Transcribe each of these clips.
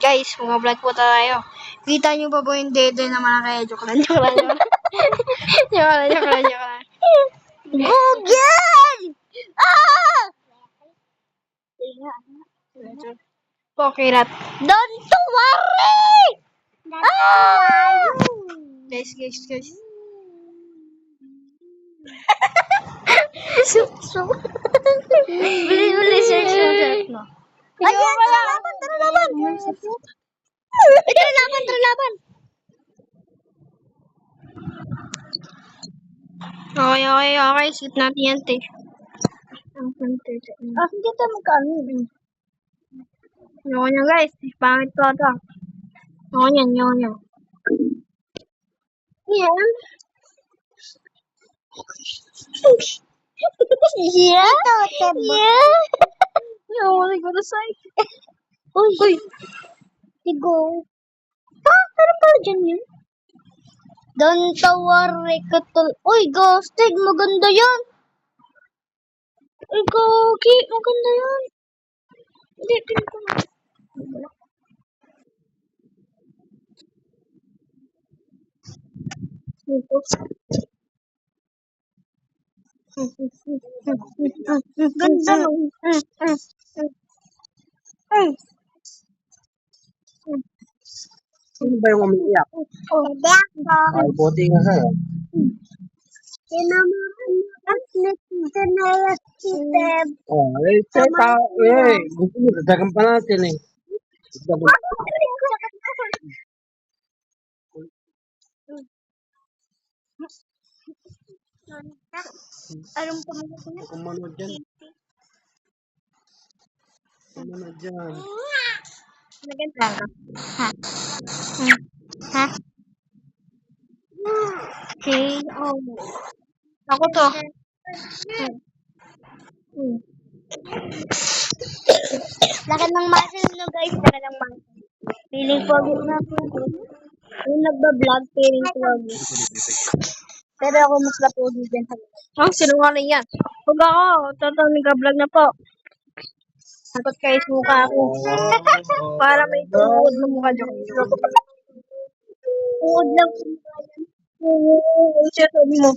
Guys, mga vlog po tayo. Kita nyo pa po yung dede na mga kaya. Joke lang. Joke lang. Google! Ah! Pokirat. Don't to worry! Guys. Uli search mo. Ayan, tara laban. Tara laban. Okay. Skip natin yan, te. Hindi tayo magkano. Yung nyo, guys. Pangit ko ito. Yung nyo. Yan. Yeah. No, I go to side. Uy. Tigo. Pero pala dyan yun. Don't worry, katul. Uy, Ghostig, maganda yan. Uy, Gogi, maganda yan. Hindi, ko na. Ganda no. Sino ba yung umiiyak? Ay, buti nga ha. Oh, teka, gusto mo, dadagan pa natin eh. Anong pamilya ko na? Kumano dyan. Maganda ka? Ha? Okay, Ako to. Laki ng muscle no guys, laki ng muscle. Feeling pogi na po. Yung nagbablog, feeling pogi. Pero ako mas lapogi dyan sa sinungaling yan. Huwag ako, totoo nag-vlog na po. Sagot kayo sa mukha ako. Para may tuhod ng mukha dyan. Tuhod lang sa mukha yan. Ang siyatod mo.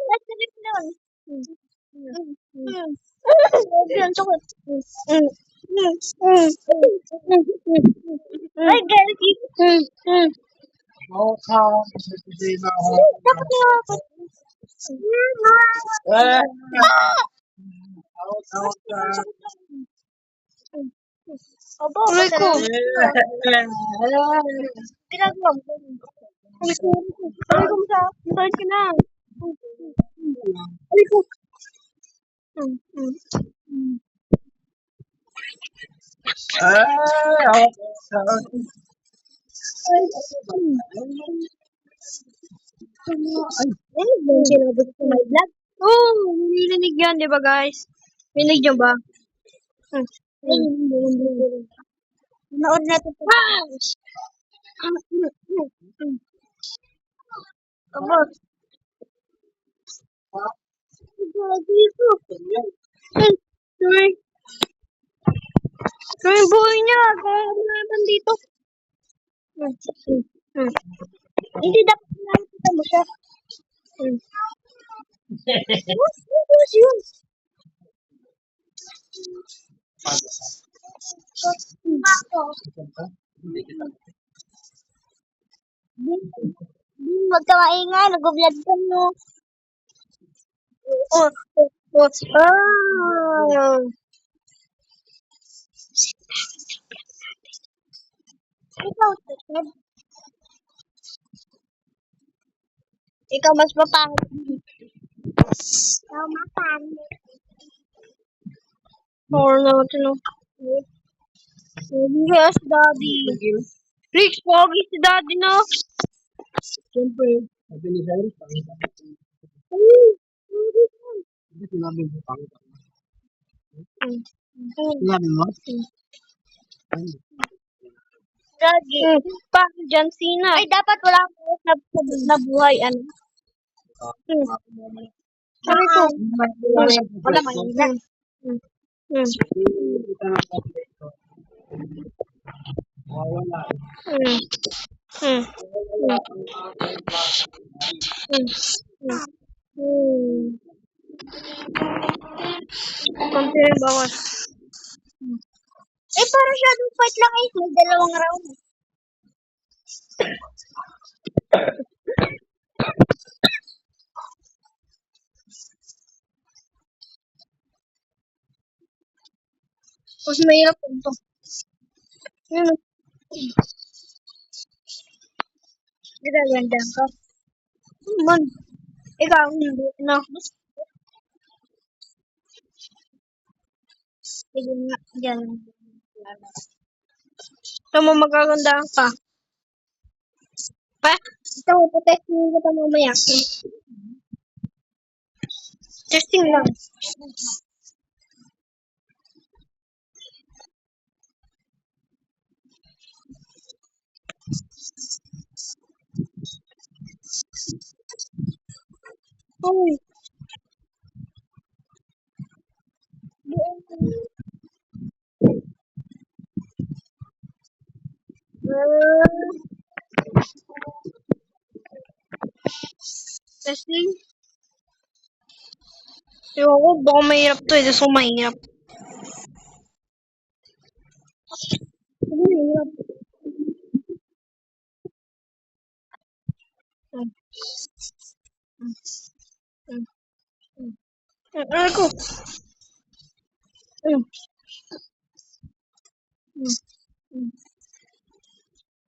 Sakit lang. Yan, sakit. Ay, Galgi. Dapat nga. Aray ko. Ginagawa mo. Aray ko sa. Masakit ka na. Aray ko. Sinabot ko may vlog. Nilinig yan, di ba guys? Nilinig nyo ba? Nood na ito. Abot. Sorry buhay niya. Kung ano naman dito. Hindi dapat nakikita mo siya. What's yun? Huwag ka maingay. Nag-vlog ka no. Ikaw mas mapangit. Ikaw mapangit. Or natin no. Yes, Daddy. Rix, pogi si Daddy no. Siyempre. Sabi ni Cyrus, pangit ako. Hindi sinabi mo pangit ako. Sinabi mo? Daddy. Paano John Cena? Ay, dapat wala akong na buhay. Ano? Sorry ko. Wala man. Wala. Hmm. Hmm. Wala. Hmm. Hmm. Hmm. Konti rin bawas. Eh, parang shadow fight lang eh. May dalawang round. Mas mahirap ito. Yun. Gaganda ka. Man. Ikaw, hindi. No. Sige nga. Diyan. Ito mo magaganda ka. Pa? Ito mo, pa-testing ko pa mamaya. Testing lang. Uy. Testing. Ewan ko, baka mahirap to eh. Gusto ko mahirap. Mahirap. Hmm. Hmm. Hmm. Ano ko? Hmm. Hmm. Hmm.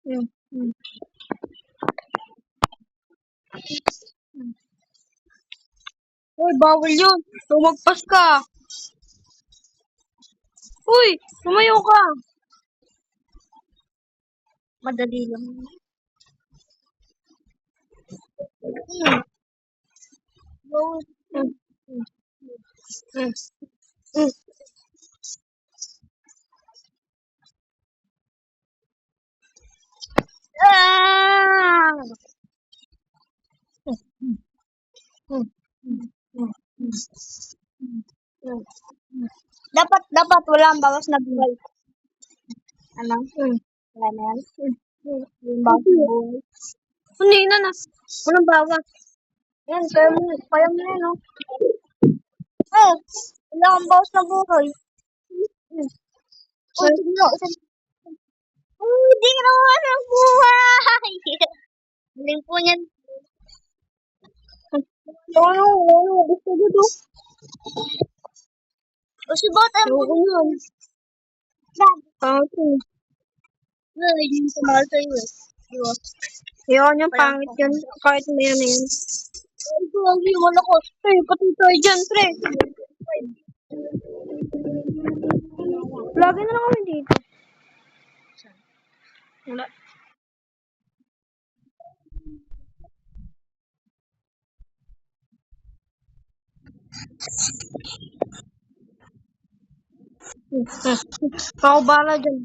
Hmm. Hmm. Hmm. Uy, bawal yun. Tumagpas ka. Uy, tumayo ka. Madali lang. Hmm. Bawal. Hmm. Hmm. Hmm. Hmm. Ah! Hmm. Hmm. Hmm. Hmm. Hmm. Hmm. Hmm. Dapat walang bawas na buhay. Ano? Hmm. Wala na yan. Hmm. Hmm. Yung bawas na buhay. Hindi na na. Walang bawas. Yan, kaya mo yan, no? Eh, wala kang bawas na buhay. Hmm. Uy, tignan mo. Hindi ka naman ng buhay! Galing po niyan. Ano, gusto ko to. O si Bot, ano ko yun? Pangit yun. Hindi yung tumahal sa'yo eh. Diba? Yun, yung pangit yun. Kahit mayroon na yun. Ito, ang wala ko. Pre, pati tayo dyan, pre. Lagi na lang kami dito. Wala. Ako bala dyan.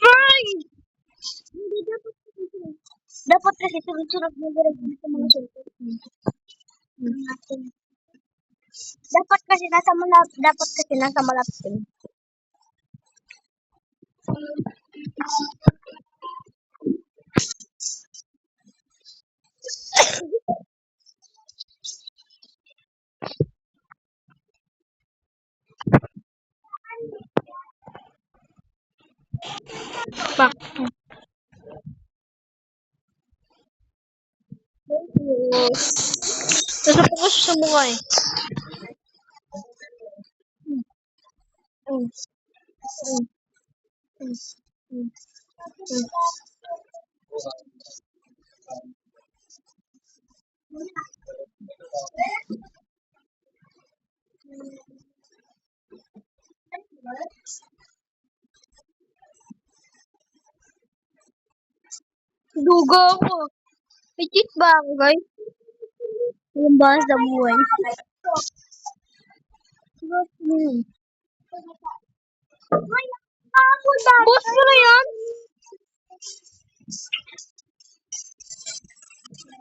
Ay! Hindi dapat kasi. Dapat kasi sunod-sunod mo direct sa mga sultan. Dapat kasi nasa malapit yun. Pak. Nasa focus sa mukha eh. Mm. Mm. Mm. Mm. Mm. Dugo ako. May cheat ba ako, guys? Yung bahas na buhay. Hmm. Boss mo na yan?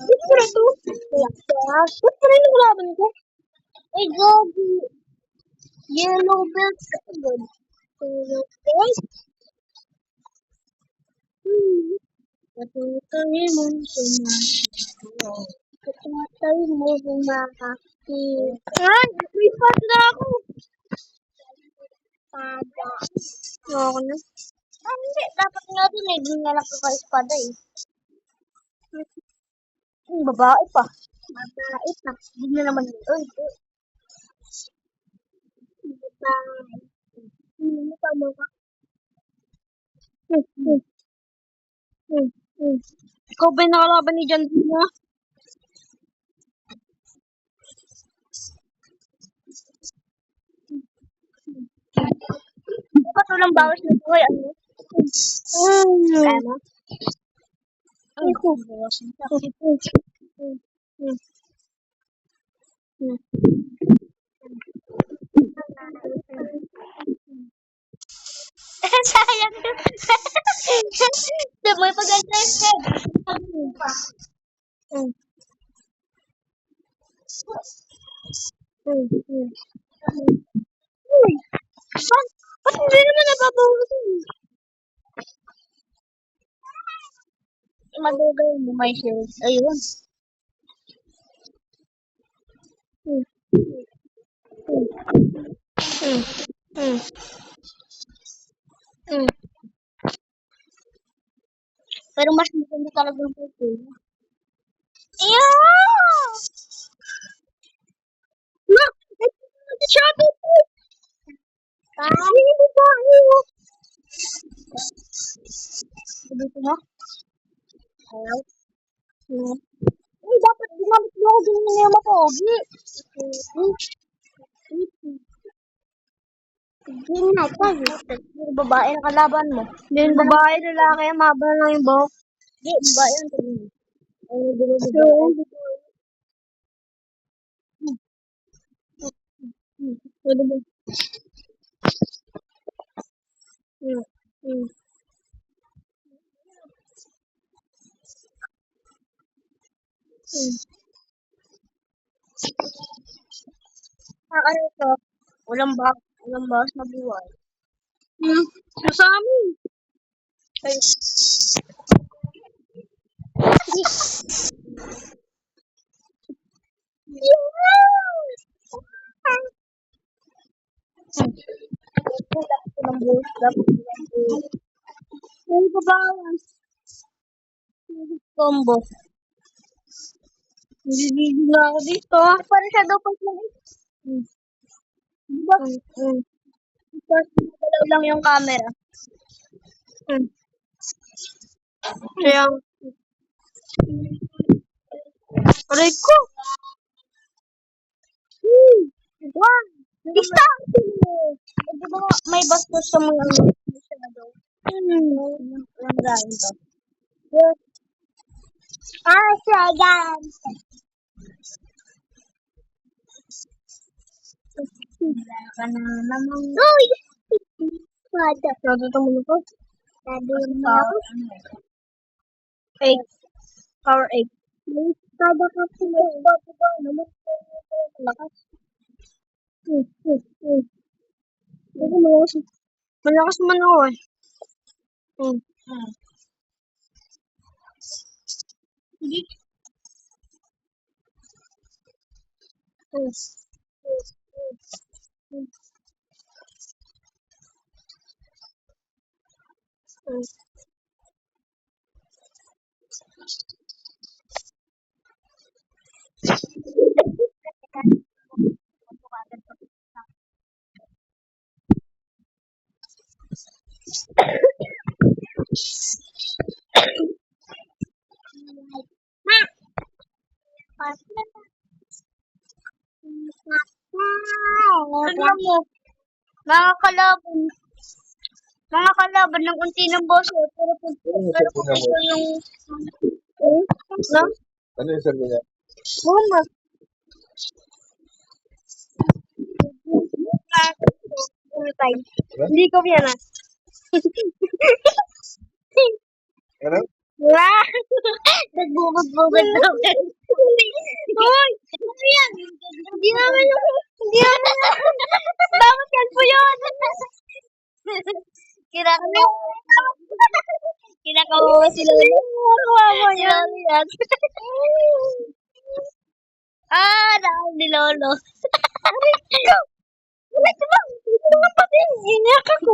Boss mo na to? Boss mo na yung laban ko? Ay, gogi. Yellow bells ka agad. Yellow bells. Patutay mo sumasito. Patutay mo sumakakit. Ay! May spot na ako! Pada. Oo na. Ah, hindi. Dapat nga dun eh. Di nga lang ka espada eh. Babae pa. Babae pa. Hindi na naman yun. Uy, babae. Hindi pa mo ka. Hmm, hmm, hmm. Ikaw ba yung nakalaban ni John Dina? Dapat walang bawas na buhay. Ano? Kaya mo? Ay, ko. Sayang. May pag-adress ka. Uy! Ba't hindi naman nababawas yun? Magagawin mo may shield. Ayun. Pero mas maganda talaga yung photo. Yeah! Look! It's a shadow! Ay, babae! Dito na? Ayaw. Ay, dapat ginamit mo ako ganyan niya mapogi. Hindi na tayo. Yung babae na kalaban mo. Hindi yung babae, lalaki. Mahaba lang yung buhok. Hindi, babae ang tingin. Ay, hindi. Pwede ba? Ano ito? Walang bawas na buhay. Sa amin. Ay. Ay, babawas. Combo. Hindi na ako dito. Para siya daw pag diba? Dalaw lang yung camera. Kaya, aray ko! Wow! Isa! Di ba may bastos sa mga shadow? Walang galing to. Yes. Ah, sayan! Wala ka na naman. Uy! Sada. Sada ito muna ko. Sada naman ako. 8. Power 8. Sada ka po. Diba? Naman ko. Malakas. Malakas man ako eh. Hindi. Tignan mo, mga kalaban ng unti ng boso, pero kung ito yung, no? Ano yung sabi niya? Mama. Hindi ko yan ah. Ano? Wah! Nagbubog-bugod na ako. Hoy! Ano yan? Hindi naman. Bakit Kinakawawa si Lolo. Si Lolo yan. Dahil ni Lolo. Ulit ba? Ito naman pati. Iyak ako.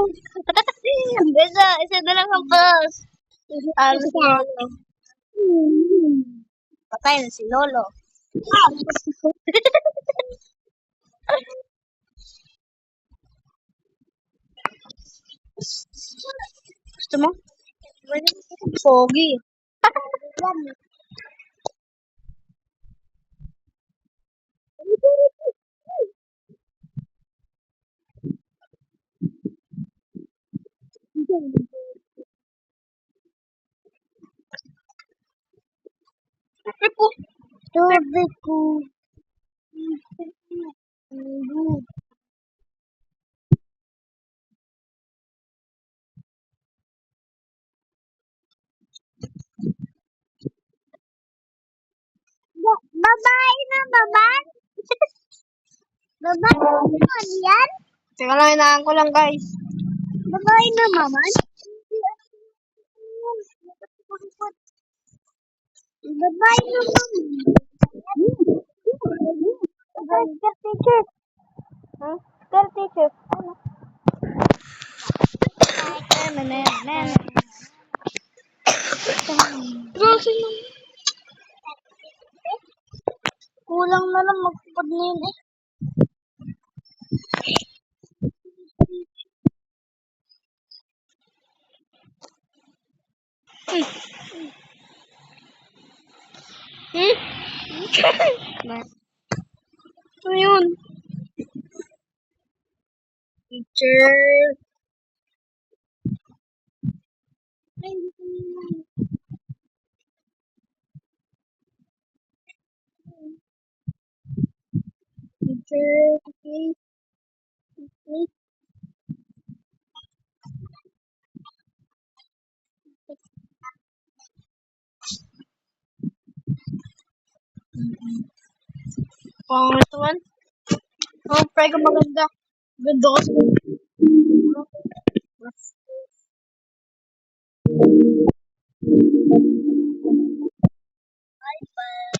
Isa na lang ang boss. Si Lolo. Patay na si Lolo. Gusto mo? Pogi. Sabi ko. Babae na naman? Babae naman yan? Teka lang, hinaan ko lang, guys. Babae na naman? Babae na naman. Teacher. Teacher. Kulang na lang magpapad na yun eh. Ano yun? Teacher. Ay, hindi ko yun. Teacher. Okay. Pangit naman. Oh, pre ka maganda. Ganda kasi.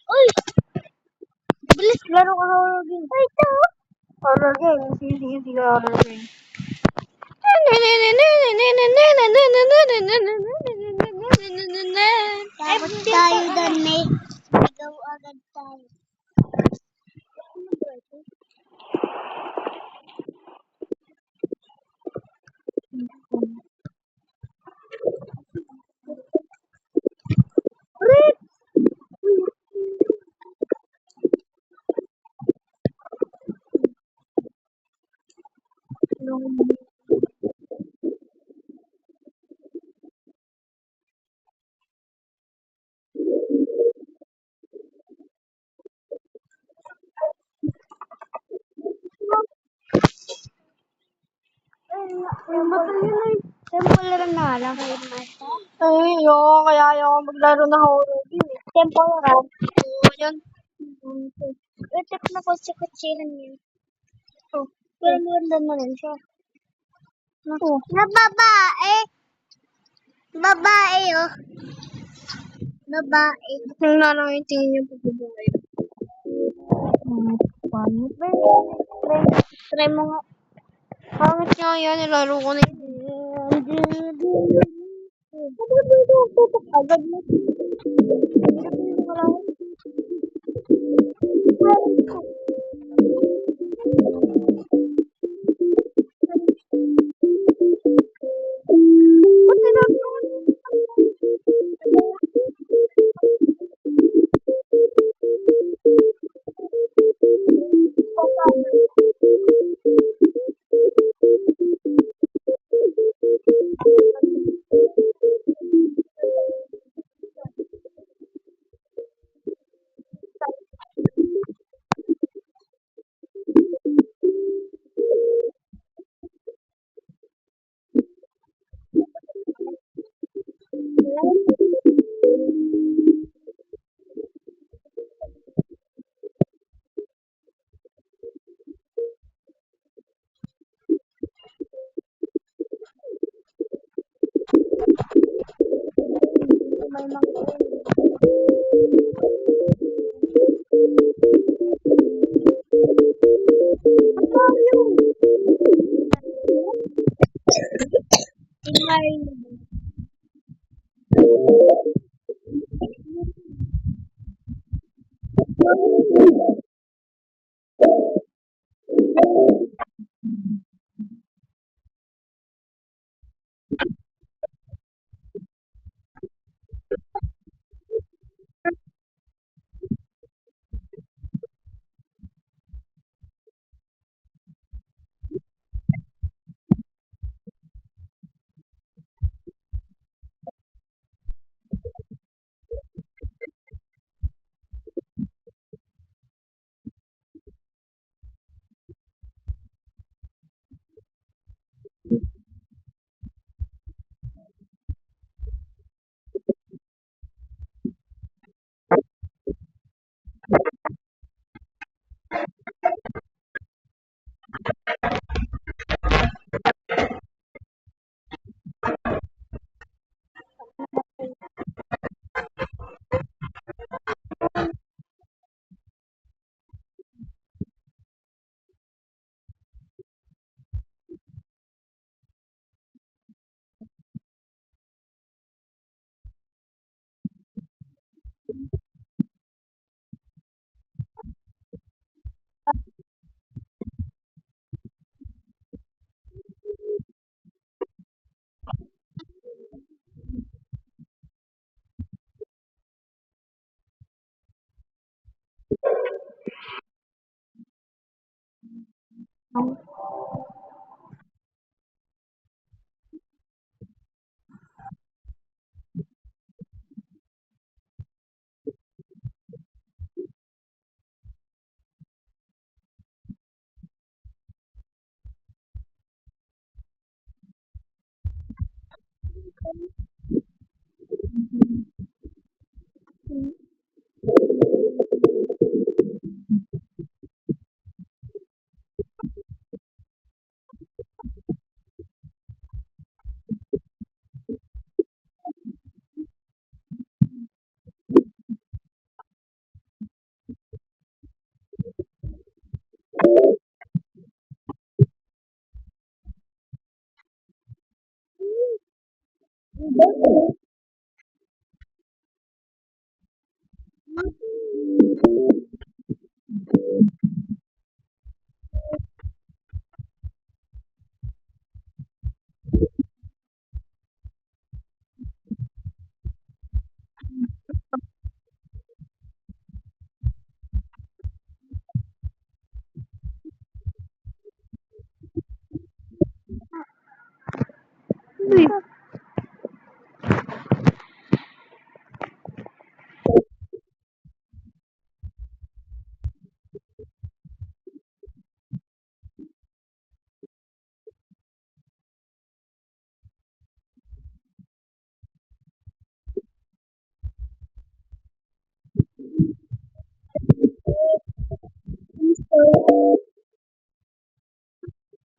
Uy! Bilis, laro ka horror game. Ay, ito. Horror game. Sige, horror game. Tapos tayo doon, may sigaw agad tayo. Temporary na lang kayo, Martha. Ay, kaya ayaw ko maglaro ng horror game. Temporary. Oo, yan. Itip na kutsi-kutsihan yun. Pero maganda na rin siya. Na babae. Babae, oh. Babae. Yung nanang yung tingin niyo pagbabae. Paano ba? Try mo nga. Pangit nga yan, nilaro ko na yun. Agad mo. may mga ingay.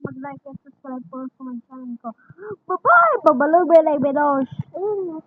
Mag-like and subscribe po sa my channel ko. Bye-bye! Babalog, belay, belosh. Ayun,